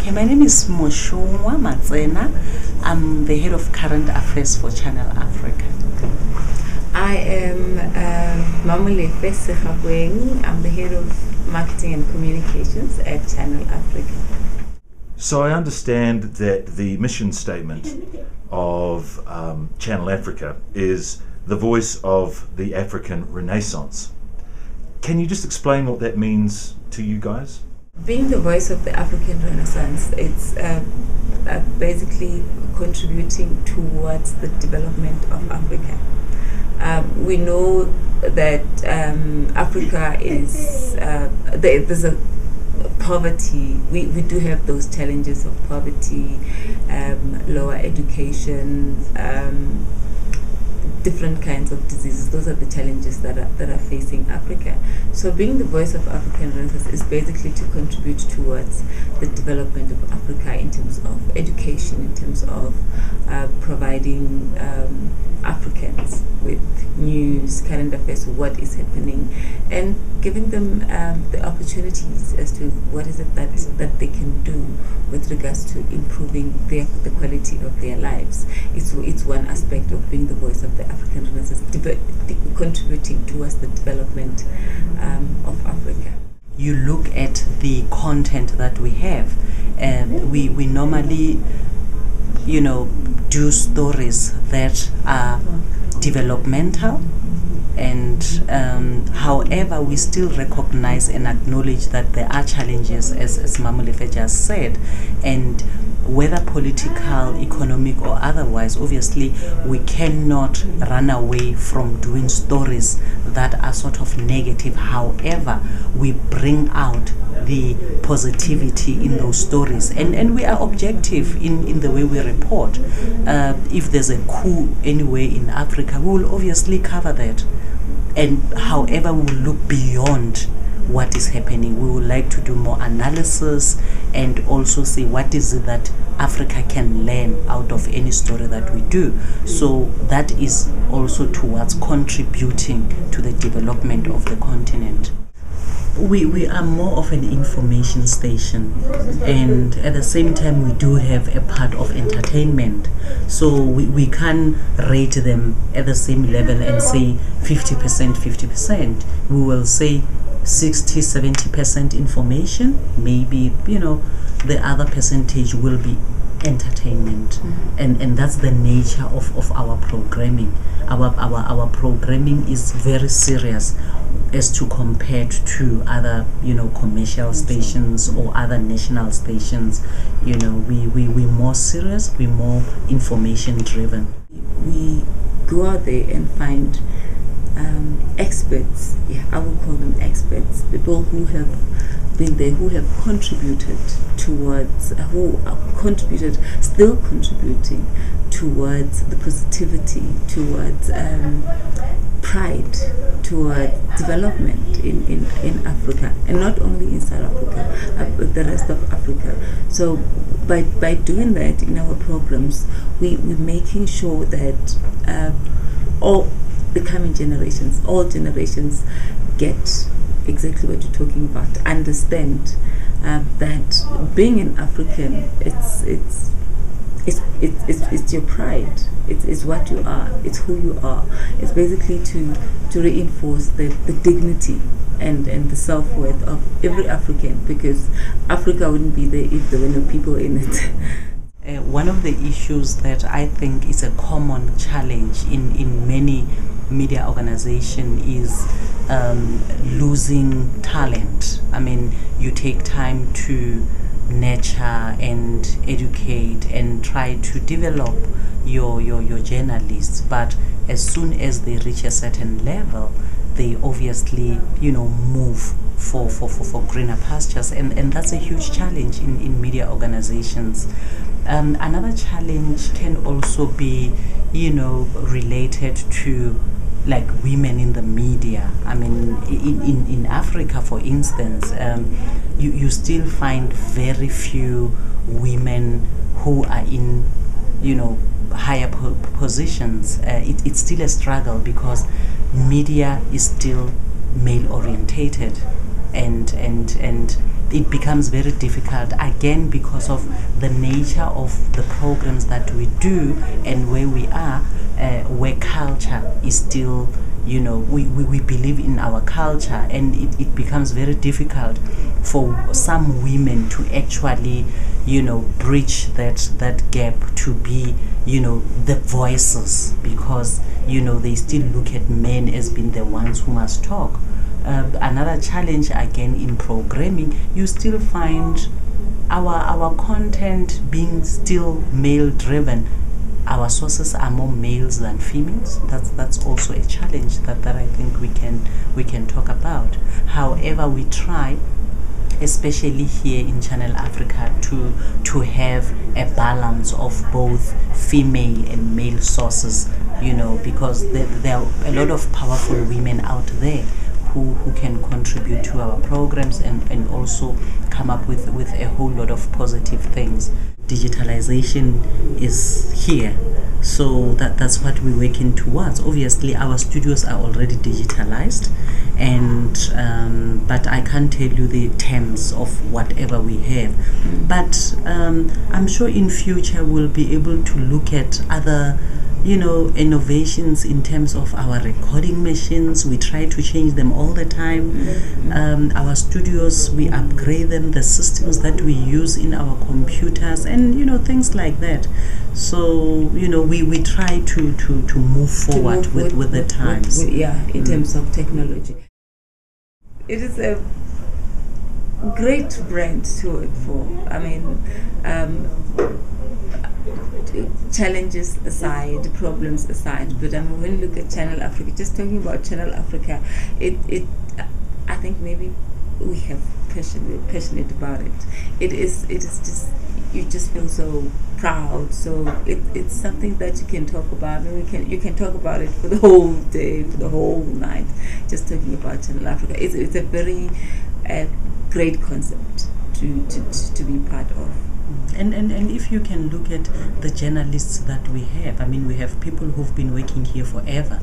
Okay, my name is Moshongwa Matsena. I'm the head of current affairs for Channel Africa. I am Mamolefe Segakweng. I'm the head of marketing and communications at Channel Africa. So I understand that the mission statement of Channel Africa is the voice of the African Renaissance. Can you just explain what that means to you guys? Being the voice of the African Renaissance, it's basically contributing towards the development of Africa. We know that Africa is, there's a poverty. We do have those challenges of poverty, lower education, different kinds of diseases. Those are the challenges that are facing Africa. So being the voice of African Renaissance is basically to contribute towards the development of Africa in terms of education, in terms of providing Africans with news, current affairs, what is happening, and giving them the opportunities as to what is it that they can do with regards to improving the quality of their lives. It's one aspect of being the voice of the African Renaissance, contributing towards the development of Africa. You look at the content that we have, we normally, do stories that are developmental, and however we still recognize and acknowledge that there are challenges, as Mamolefe just said, and whether political, economic or otherwise, obviously we cannot run away from doing stories that are sort of negative. However, we bring out the positivity in those stories, and we are objective in the way we report. If there's a coup anywhere in Africa, we will obviously cover that, and however we will look beyond what is happening. We would like to do more analysis and also see what is it that Africa can learn out of any story that we do. So that is also towards contributing to the development of the continent. We are more of an information station, and at the same time we do have a part of entertainment. So we can't rate them at the same level and say 50%, 50%. We will say 60-70% information, maybe the other percentage will be entertainment. And that's the nature of our programming. Our programming is very serious as to compared to other commercial stations or other national stations. We more serious, we more information driven. We go out there and find experts, I will call them experts, people who have been there, who have contributed towards, still contributing towards the positivity, towards pride, towards development in Africa, and not only in South Africa, but the rest of Africa. So by doing that in our programs, we're making sure that all the coming generations, all generations, get exactly what you're talking about. Understand that being an African, it's your pride. It's what you are. It's who you are. It's basically to reinforce the dignity and the self-worth of every African, because Africa wouldn't be there if there were no people in it. One of the issues that I think is a common challenge in many media organizations is losing talent. I mean, you take time to nurture and educate and try to develop your journalists, but as soon as they reach a certain level, they obviously move for greener pastures, and that's a huge challenge in media organizations. Another challenge can also be related to like women in the media. I mean, in Africa, for instance, you still find very few women who are in higher positions. It's still a struggle because media is still male orientated, and it becomes very difficult, again, because of the nature of the programs that we do and where we are, where culture is still, you know, we believe in our culture, and it becomes very difficult for some women to actually, you know, bridge that gap to be, you know, the voices, because, you know, they still look at men as being the ones who must talk. Another challenge, again, in programming, you still find our content being still male driven. Our sources are more males than females. That's also a challenge that I think we can talk about. However, we try, especially here in Channel Africa, to have a balance of both female and male sources, you know, because there are a lot of powerful women out there who can contribute to our programs and also come up with a whole lot of positive things. Digitalization is here, so that's what we're working towards. Obviously, our studios are already digitalized, and but I can't tell you the terms of whatever we have. But I'm sure in future we'll be able to look at other, you know, innovations in terms of our recording machines. We try to change them all the time. Our studios, we upgrade them, the systems that we use in our computers, and, you know, things like that. So, you know, we try to move forward with the times. In terms of technology. It is a great brand to work for. I mean, challenges aside, problems aside, but when you look at Channel Africa, just talking about Channel Africa, I think maybe we have we're passionate about it. It is just, you just feel so proud. So it's something that you can talk about, and you can talk about it for the whole day, for the whole night, just talking about Channel Africa. It's a very great concept to be part of. And if you can look at the journalists that we have, I mean, we have people who've been working here forever.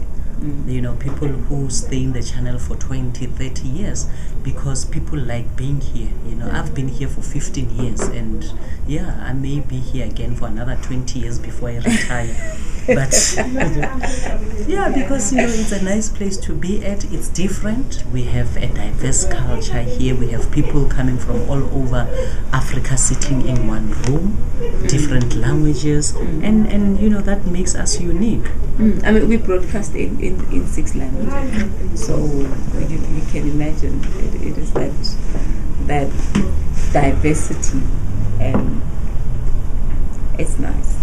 You know, people who stay in the channel for 20, 30 years because people like being here. You know, I've been here for 15 years, and yeah, I may be here again for another 20 years before I retire. But yeah, because, you know, it's a nice place to be at. It's different. We have a diverse culture here. We have people coming from all over Africa sitting in one room, different languages, and you know, that makes us unique. I mean, we broadcast in 6 languages, so you can imagine it is that diversity, and it's nice.